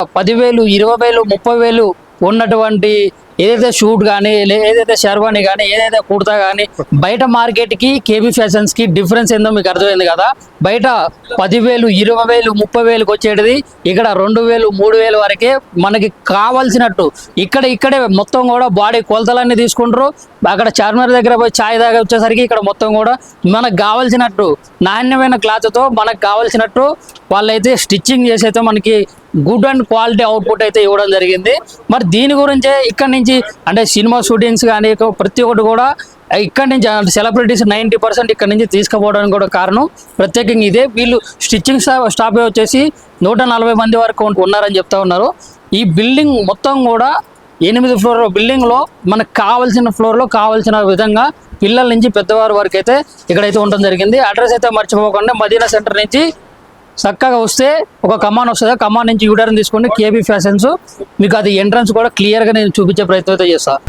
10,000, 20,000, 30,000 ఉన్నటువంటి ఏదైతే షూట్ కానీ ఏదైతే షర్వాణి కానీ ఏదైతే కుర్తా కానీ బయట మార్కెట్కి కేబీ ఫ్యాషన్స్కి డిఫరెన్స్ ఏందో మీకు అర్థమైంది కదా. బయట 10,000, 20,000, 30,000కి వచ్చేటిది ఇక్కడ 2,000, 3,000 వరకే మనకి కావాల్సినట్టు ఇక్కడే మొత్తం కూడా బాడీ కొలతలన్నీ తీసుకుంటారు. అక్కడ చార్మినార్ దగ్గర పోయి ఛాయ్ దాకా వచ్చేసరికి ఇక్కడ మొత్తం కూడా మనకు కావాల్సినట్టు నాణ్యమైన క్లాత్తో మనకు కావాల్సినట్టు వాళ్ళైతే స్టిచ్చింగ్ చేసి అయితే మనకి గుడ్ అండ్ క్వాలిటీ అవుట్పుట్ అయితే ఇవ్వడం జరిగింది. మరి దీని గురించే ఇక్కడ నుంచి అంటే సినిమా షూటింగ్స్ కానీ ప్రతి ఒక్కటి కూడా ఇక్కడి నుంచి సెలబ్రిటీస్ 90% ఇక్కడ నుంచి తీసుకుపోవడానికి కూడా కారణం ప్రత్యేకంగా ఇదే. వీళ్ళు స్టిచ్చింగ్ స్టాఫ్ వచ్చేసి 140 మంది వరకు ఉన్నారని చెప్తా ఉన్నారు. ఈ బిల్డింగ్ మొత్తం కూడా 8 ఫ్లోర్ బిల్డింగ్లో మనకు కావాల్సిన ఫ్లోర్లో కావాల్సిన విధంగా పిల్లల నుంచి పెద్దవారి వరకు అయితే ఇక్కడైతే ఉండడం జరిగింది. అడ్రస్ అయితే మర్చిపోకుండా మదీనా సెంటర్ నుంచి చక్కగా వస్తే ఒక కమాన్ వస్తుంది. కమాన్ నుంచి యూటర్న్ తీసుకోండి కేబీ ఫ్యాషన్స్. మీకు అది ఎంట్రన్స్ కూడా క్లియర్గా నేను చూపించే ప్రయత్నం అయితే చేస్తాను.